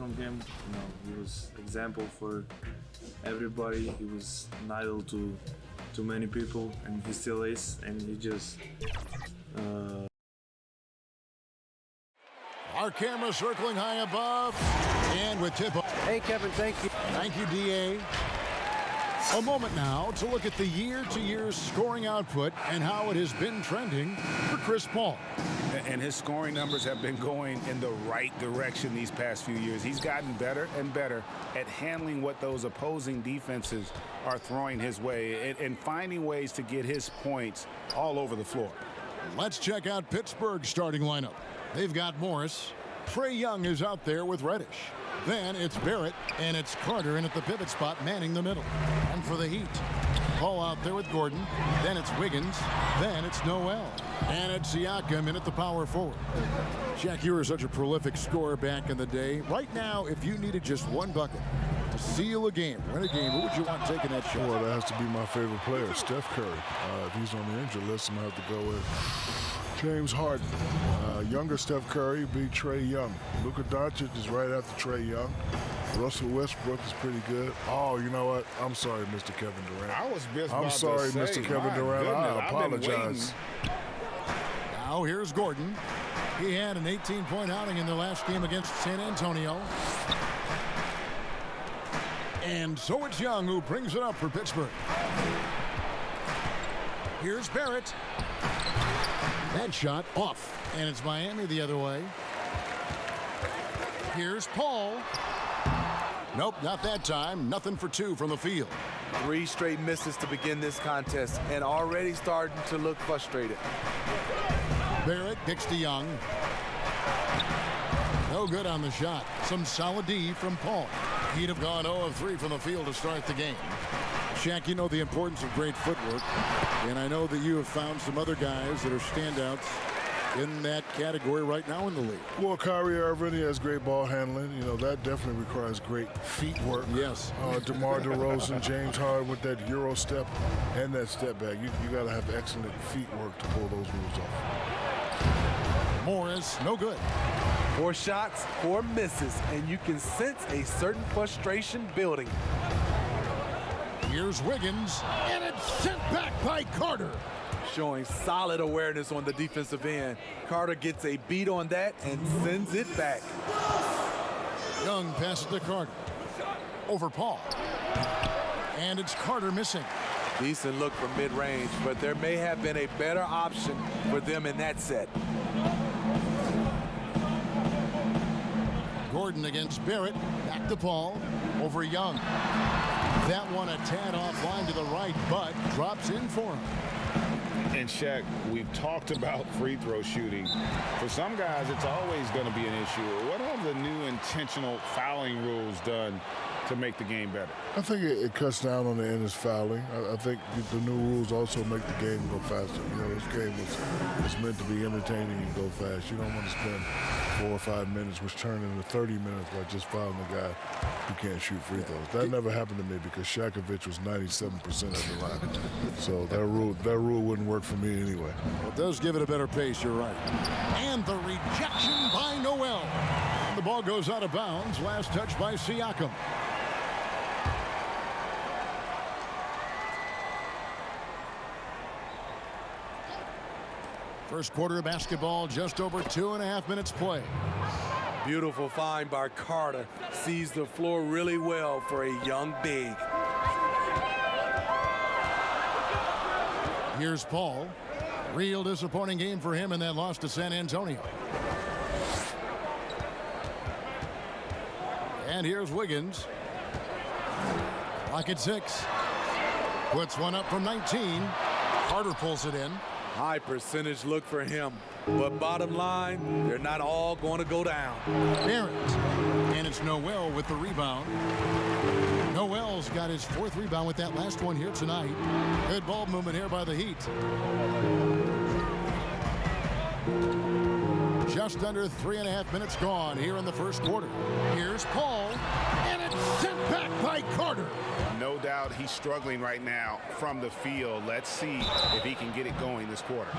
from him. You know, he was example for everybody. He was an idol to many people, and he still is. And he just. Our camera circling high above, and with tip. Hey, Kevin, thank you. Thank you, D.A. A moment now to look at the year-to-year scoring output and how it has been trending for Chris Paul. And his scoring numbers have been going in the right direction these past few years. He's gotten better and better at handling what those opposing defenses are throwing his way and finding ways to get his points all over the floor. Let's check out Pittsburgh's starting lineup. They've got Morris. Trae Young is out there with Reddish. Then it's Barrett, and it's Carter in at the pivot spot, manning the middle. And for the Heat, Paul out there with Gordon. Then it's Wiggins. Then it's Noel. And it's Siakam in at the power forward. Shaq, you were such a prolific scorer back in the day. Right now, if you needed just one bucket to seal a game, win a game, who would you want taking that shot? Well, that has to be my favorite player, Steph Curry. If he's on the injury list, I'm going to have to go with James Harden. Younger Steph Curry beat Trae Young. Luka Doncic is right after Trae Young. Russell Westbrook is pretty good. Oh, you know what? I'm sorry, Mr. Kevin Durant. I was just I'm sorry, Mr. Kevin Durant. I apologize. Now here's Gordon. He had an 18-point outing in their last game against San Antonio. And so it's Young who brings it up for Pittsburgh. Here's Barrett. That shot off. And it's Miami the other way. Here's Paul. Nope, not that time. Nothing for two from the field. 3 straight misses to begin this contest and already starting to look frustrated. Barrett kicks to Young. No good on the shot. Some solid D from Paul. He'd have gone 0 of 3 from the field to start the game. Shaq, you know the importance of great footwork, and I know that you have found some other guys that are standouts in that category right now in the league. Well, Kyrie Irving, he has great ball handling. You know, that definitely requires great feet work. Yes. DeMar DeRozan, James Harden with that Euro step and that step back. You got to have excellent feet work to pull those moves off. Morris, no good. 4 shots, 4 misses, and you can sense a certain frustration building. Here's Wiggins, and it's sent back by Carter. Showing solid awareness on the defensive end. Carter gets a beat on that and sends it back. Young passes to Carter. Over Paul. And it's Carter missing. Decent look from mid-range, but there may have been a better option for them in that set. Gordon against Barrett. Back to Paul. Over Young. That one a tad offline to the right, but drops in for him. And Shaq, we've talked about free throw shooting. For some guys, it's always going to be an issue. What have the new intentional fouling rules done to make the game better? I think it cuts down on the endless fouling. I think the new rules also make the game go faster. You know, this game was meant to be entertaining and go fast. You don't want to spend 4 or 5 minutes, which turn into 30 minutes by just fouling a guy who can't shoot free throws. That never happened to me because Shakovich was 97% of the line. So that rule wouldn't work for me anyway. Well, it does give it a better pace, you're right. And the rejection by Noel. And the ball goes out of bounds. Last touch by Siakam. First quarter of basketball, just over 2.5 minutes play. Beautiful find by Carter. Sees the floor really well for a young big. Here's Paul. Real disappointing game for him in that loss to San Antonio. And here's Wiggins. Lock at 6. Puts one up from 19. Carter pulls it in. High percentage look for him. But bottom line, they're not all going to go down. Barrett. And it's Noel with the rebound. Noel's got his 4th rebound with that last one here tonight. Good ball movement here by the Heat. Just under 3.5 minutes gone here in the first quarter. Here's Paul. And it's sent back by Carter. no doubt he's struggling right now from the field. Let's see if he can get it going this quarter.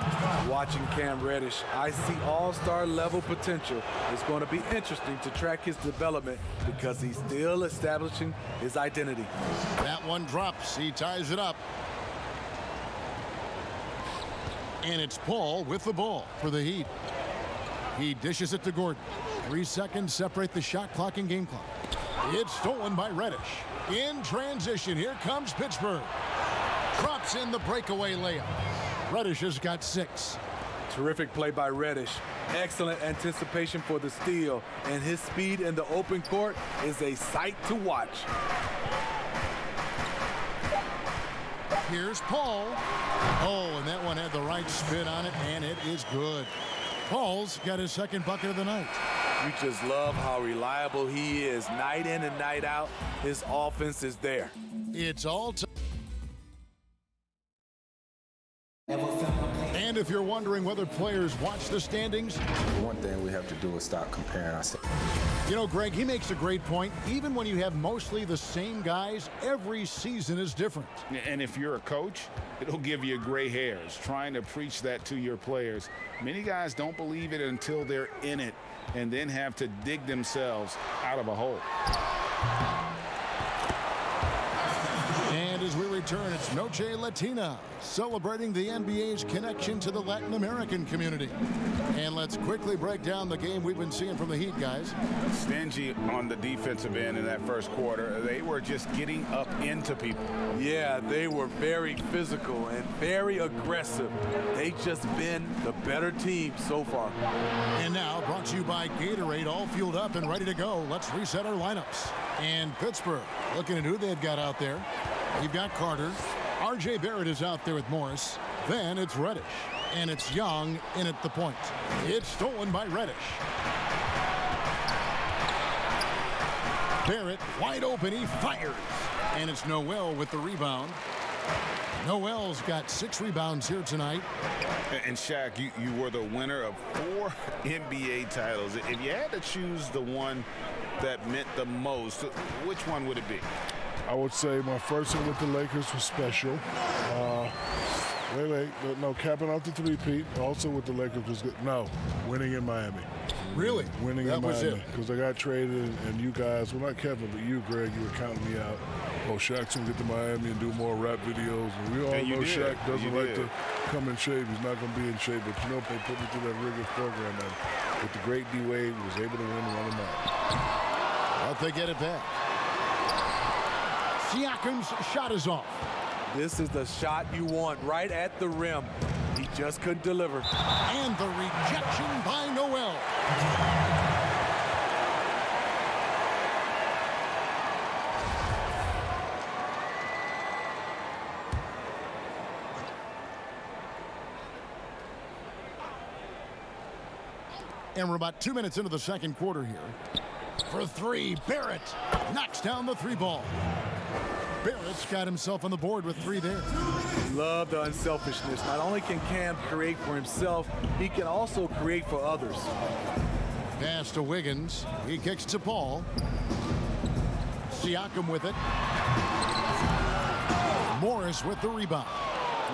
Watching Cam Reddish, I see all-star level potential. It's going to be interesting to track his development because he's still establishing his identity. That one drops. He ties it up. And it's Paul with the ball for the Heat. He dishes it to Gordon. 3 seconds separate the shot clock and game clock. It's stolen by Reddish. In transition, here comes Pittsburgh. Drops in the breakaway layup. Reddish has got 6. Terrific play by Reddish. Excellent anticipation for the steal, and his speed in the open court is a sight to watch. Here's Paul. Oh, and that one had the right spin on it, and it is good. Paul's got his second bucket of the night. You just love how reliable he is. Night in and night out, his offense is there. It's all time. And if you're wondering whether players watch the standings, one thing we have to do is stop comparing ourselves. You know, Greg, he makes a great point. Even when you have mostly the same guys, every season is different. And if you're a coach, it'll give you gray hairs trying to preach that to your players. Many guys don't believe it until they're in it and then have to dig themselves out of a hole. And as we return, it's Noche Latina, celebrating the NBA's connection to the Latin American community. And let's quickly break down the game we've been seeing from the Heat, guys. Stingy on the defensive end in that first quarter. They were just getting up into people. Yeah, they were very physical and very aggressive. They just been the better team so far. And now, brought to you by Gatorade, all fueled up and ready to go. Let's reset our lineups. And Pittsburgh, looking at who they've got out there. You've got Carter. R.J. Barrett is out there with Morris. Then it's Reddish. And it's Young in at the point. It's stolen by Reddish. Barrett wide open. He fires. And it's Noel with the rebound. Noel's got 6 rebounds here tonight. And Shaq, you were the winner of 4 NBA titles. If you had to choose the one that meant the most, which one would it be? I would say my first one with the Lakers was special. No, capping out the three-peat. Also with the Lakers was good. No, winning in Miami. Really? Winning in Miami. Because I got traded, and you guys, well, not Kevin, but you, Greg, you were counting me out. Oh, Shaq's going to get to Miami and do more rap videos. And we all know Shaq doesn't like to come in shape. He's not going to be in shape. But, you know, they put me through that rigorous program. And with the great D-Wade, was able to win and run them out. But they get it back. Siakam's shot is off. This is the shot you want right at the rim. He just couldn't deliver. And the rejection by Noel. And we're about 2 minutes into the second quarter here. For 3, Barrett knocks down the 3 ball. Barrett's got himself on the board with 3 there. Love the unselfishness. Not only can Cam create for himself, he can also create for others. Pass to Wiggins. He kicks to Paul. Siakam with it. Morris with the rebound.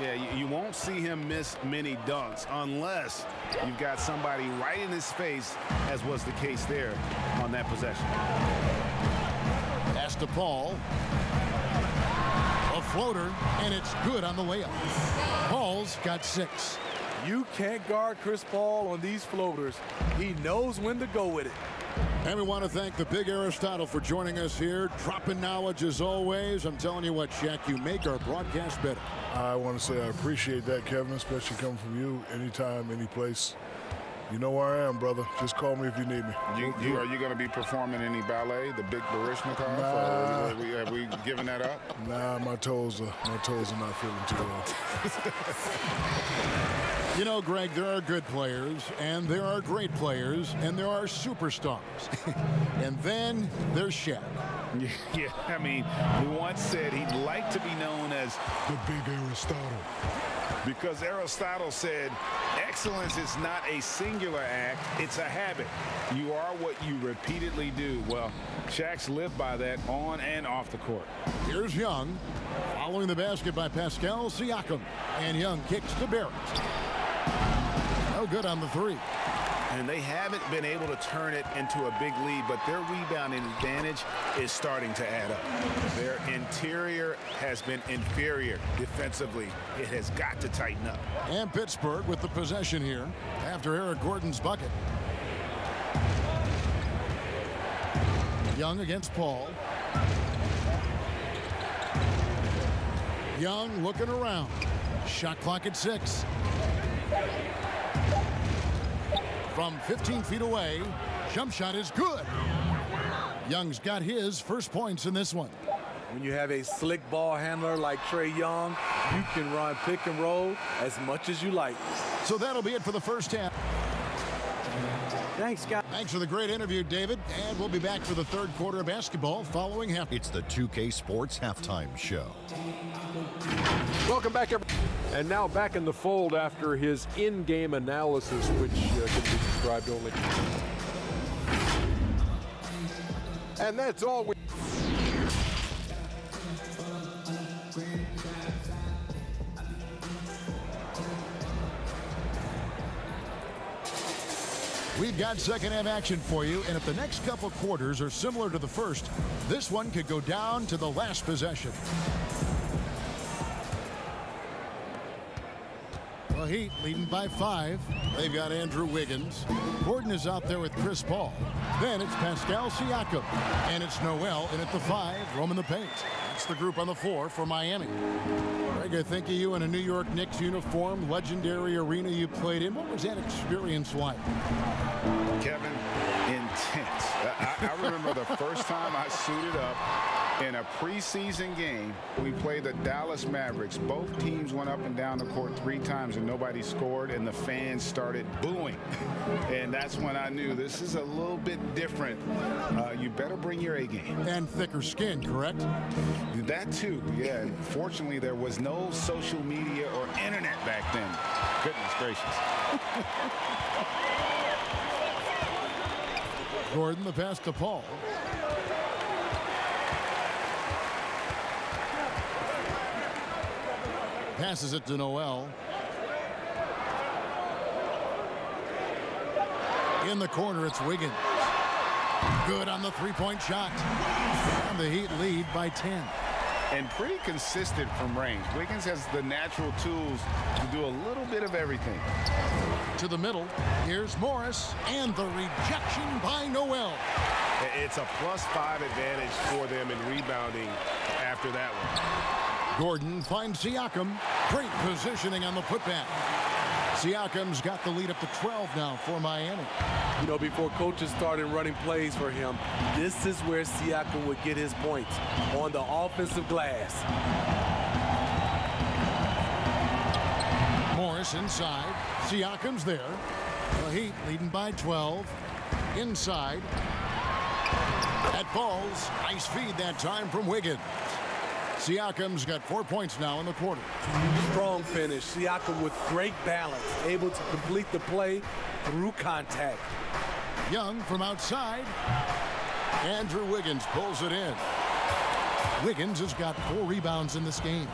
Yeah, you won't see him miss many dunks unless you've got somebody right in his face, as was the case there on that possession. Pass to Paul. A floater, and it's good on the layup. Paul's got 6. You can't guard Chris Paul on these floaters. He knows when to go with it. And we want to thank the big Aristotle for joining us here. Dropping knowledge as always. I'm telling you what, Shaq, you make our broadcast better. I want to say I appreciate that, Kevin, especially coming from you. Anytime, any place. You know where I am, brother. Just call me if you need me. Are you going to be performing any ballet, the Big Barishnikov? Nah. Have we given that up? Nah, my toes are not feeling too well. You know, Greg, there are good players, and there are great players, and there are superstars. And then there's Shaq. Yeah, I mean, he once said he'd like to be known as the Big Aristotle. Because Aristotle said Excellence is not a singular act, it's a habit. You are what you repeatedly do. Well, Shaq's lived by that on and off the court. Here's Young, following the basket by Pascal Siakam. And Young kicks to Barrett. No good on the three. And they haven't been able to turn it into a big lead, but their rebounding advantage is starting to add up. Their interior has been inferior defensively. It has got to tighten up. And Pittsburgh with the possession here after Eric Gordon's bucket. Young against Paul. Young looking around. Shot clock at 6. From 15 feet away, jump shot is good. Young's got his first points in this one. When you have a slick ball handler like Trae Young, you can run pick and roll as much as you like. So that'll be it for the first half. Thanks, guys. Thanks for the great interview, David. And we'll be back for the third quarter of basketball following half. It's the 2K Sports Halftime Show. Welcome back, everyone. And now back in the fold after his in-game analysis, which can be described only. And that's all we... We've got second half action for you, and if the next couple quarters are similar to the first, this one could go down to the last possession. The Heat leading by 5. They've got Andrew Wiggins. Gordon is out there with Chris Paul. Then it's Pascal Siakam. And it's Noel in at the 5, roaming the paint. That's the group on the floor for Miami. Greg, I think of you in a New York Knicks uniform, legendary arena you played in. What was that experience like? Kevin, intense. I remember the first time I suited up in a preseason game. We played the Dallas Mavericks. Both teams went up and down the court 3 times and nobody scored, and the fans started booing. And that's when I knew this is a little bit different. You better bring your A game. And thicker skin, correct? That too, yeah. Fortunately, there was no social media or internet back then. Goodness gracious. Gordon, the pass to Paul. Passes it to Noel. In the corner, it's Wiggins. Good on the three-point shot. And the Heat lead by 10. And pretty consistent from range. Wiggins has the natural tools to do a little bit of everything. To the middle, here's Morris, and the rejection by Noel. It's a +5 advantage for them in rebounding after that one. Gordon finds Siakam. Great positioning on the putback. Siakam's got the lead up to 12 now for Miami. You know, before coaches started running plays for him, this is where Siakam would get his points, on the offensive glass. Morris inside. Siakam's there. The Heat leading by 12. Inside. That falls. Nice feed that time from Wiggins. Siakam's got 4 points now in the quarter. Strong finish. Siakam with great balance, able to complete the play through contact. Young from outside. Andrew Wiggins pulls it in. Wiggins has got 4 rebounds in this game.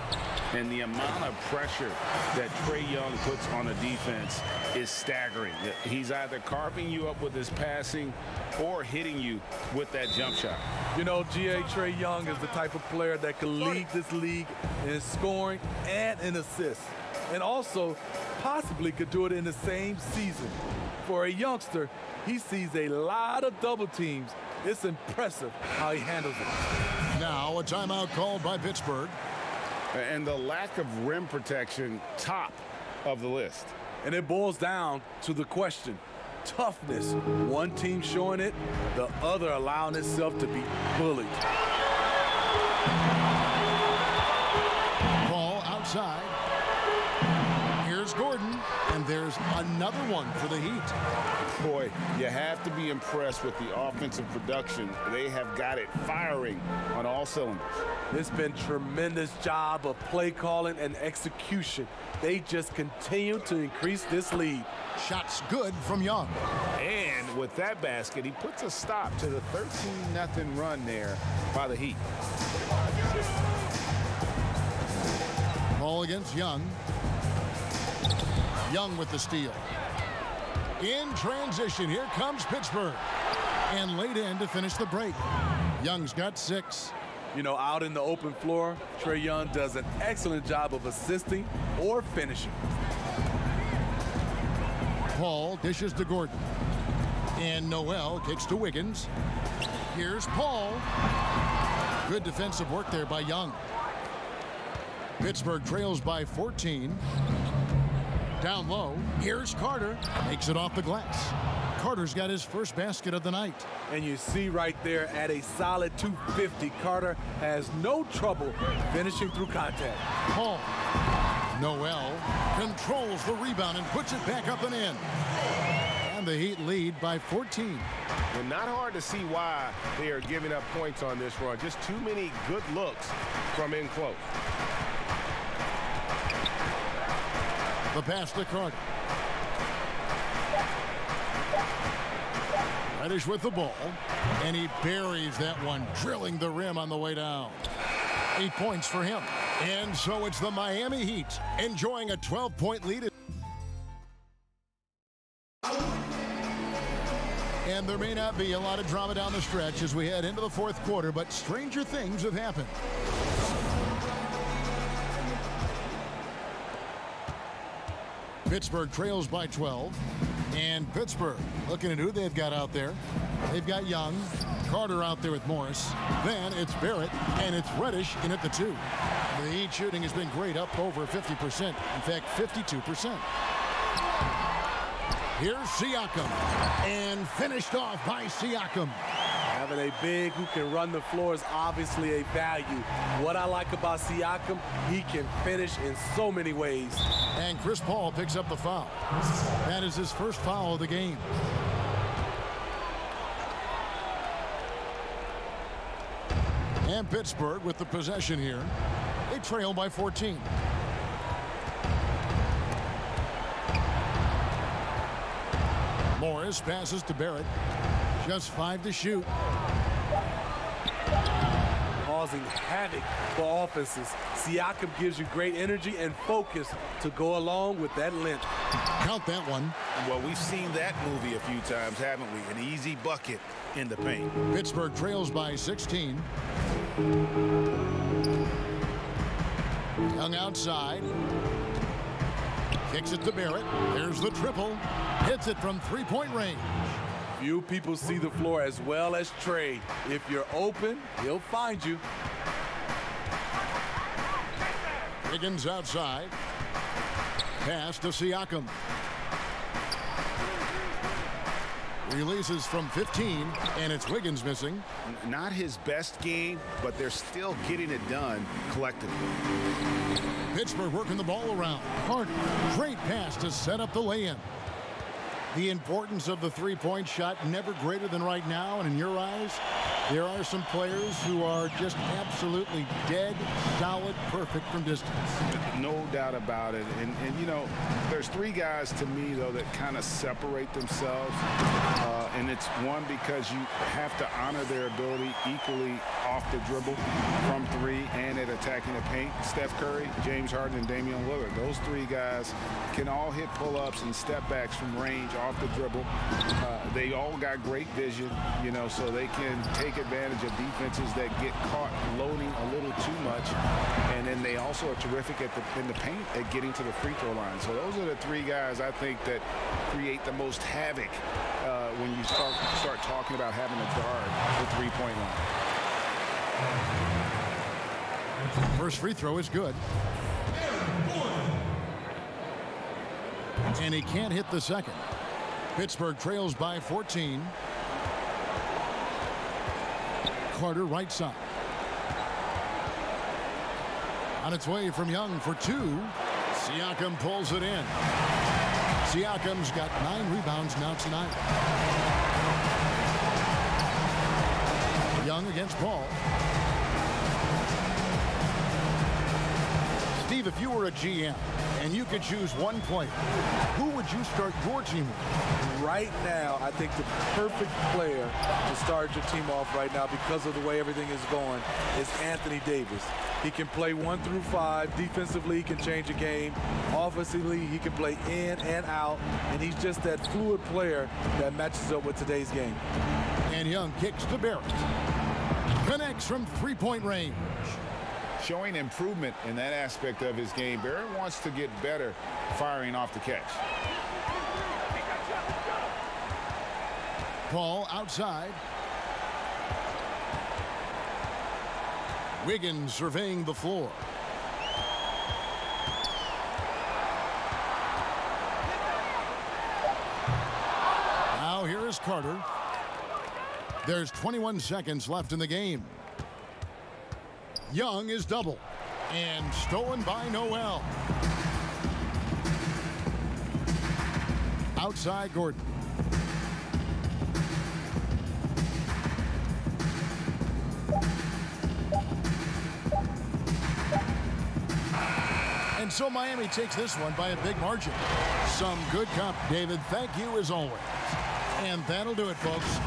And the amount of pressure that Trae Young puts on a defense is staggering. He's either carving you up with his passing or hitting you with that jump shot. You know, Trae Young is the type of player that can lead this league in scoring and in assists. And also possibly could do it in the same season. For a youngster, he sees a lot of double teams. It's impressive how he handles it. Now a timeout called by Pittsburgh. And the lack of rim protection, top of the list. And it boils down to the question, toughness. One team showing it, the other allowing itself to be bullied. Ball outside. Here's Gordon. And there's another one for the Heat. Boy, you have to be impressed with the offensive production. They have got it firing on all cylinders. It's been tremendous job of play calling and execution. They just continue to increase this lead. Shots good from Young. And with that basket, he puts a stop to the 13-0 run there by the Heat. Ball against Young. Young with the steal. In transition, here comes Pittsburgh. And laid in to finish the break. Young's got 6. You know, out in the open floor, Trae Young does an excellent job of assisting or finishing. Paul dishes to Gordon. And Noel kicks to Wiggins. Here's Paul. Good defensive work there by Young. Pittsburgh trails by 14. Down low, here's Carter. Makes it off the glass. Carter's got his first basket of the night. And you see right there at a solid 250, Carter has no trouble finishing through contact. Paul. Noel controls the rebound and puts it back up and in. And the Heat lead by 14. Well, not hard to see why they are giving up points on this run. Just too many good looks from in close. The pass to Carter. Reddish with the ball. And he buries that one, drilling the rim on the way down. 8 points for him. And so it's the Miami Heat enjoying a 12-point lead. And there may not be a lot of drama down the stretch as we head into the fourth quarter, but stranger things have happened. Pittsburgh trails by 12. And Pittsburgh looking at who they've got out there. They've got Young, Carter out there with Morris. Then it's Barrett, and it's Reddish in at the 2. The Heat shooting has been great, up over 50%. In fact, 52%. Here's Siakam, and finished off by Siakam. Having a big who can run the floor is obviously a value. What I like about Siakam, he can finish in so many ways. And Chris Paul picks up the foul. That is his first foul of the game. And Pittsburgh with the possession here. They trail by 14. Morris passes to Barrett. Just 5 to shoot. Causing havoc for offenses. Siakam gives you great energy and focus to go along with that length. Count that one. Well, we've seen that movie a few times, haven't we? An easy bucket in the paint. Pittsburgh trails by 16. Young outside. Kicks it to Barrett. There's the triple. Hits it from three-point range. Few people see the floor as well as Trae. If you're open, he'll find you. Wiggins outside. Pass to Siakam. Releases from 15, and it's Wiggins missing. Not his best game, but they're still getting it done collectively. Pittsburgh working the ball around. Carter, great pass to set up the lay-in. The importance of the three-point shot never greater than right now, and in your eyes, there are some players who are just absolutely dead, solid, perfect from distance. No doubt about it. And you know, there's 3 guys to me, though, that kind of separate themselves. And it's one, because you have to honor their ability equally off the dribble from 3 and at attacking the paint. Steph Curry, James Harden, and Damian Lillard. Those 3 guys can all hit pull-ups and step backs from range off the dribble. They all got great vision, you know, so they can take advantage of defenses that get caught loading a little too much. And then they also are terrific in the paint at getting to the free throw line. So those are the 3 guys I think that create the most havoc when you start talking about having to guard the three-point line. First free throw is good. And he can't hit the second. Pittsburgh trails by 14. Carter right side. On its way from Young for 2. Siakam pulls it in. Siakam's got 9 rebounds now tonight. Young against Paul. Steve, if you were a GM and you could choose one player, who would you start your team with? Right now, I think the perfect player to start your team off right now, because of the way everything is going, is Anthony Davis. He can play 1 through 5. Defensively, he can change a game. Offensively, he can play in and out. And he's just that fluid player that matches up with today's game. And Young kicks to Barrett. Connects from 3-point range. Showing improvement in that aspect of his game. Barrett wants to get better firing off the catch. Paul outside. Wiggins surveying the floor. Now here is Carter. There's 21 seconds left in the game. Young is double and stolen by Noel. Outside Gordon. And so Miami takes this one by a big margin. Some good comp, David. Thank you as always. And that'll do it, folks.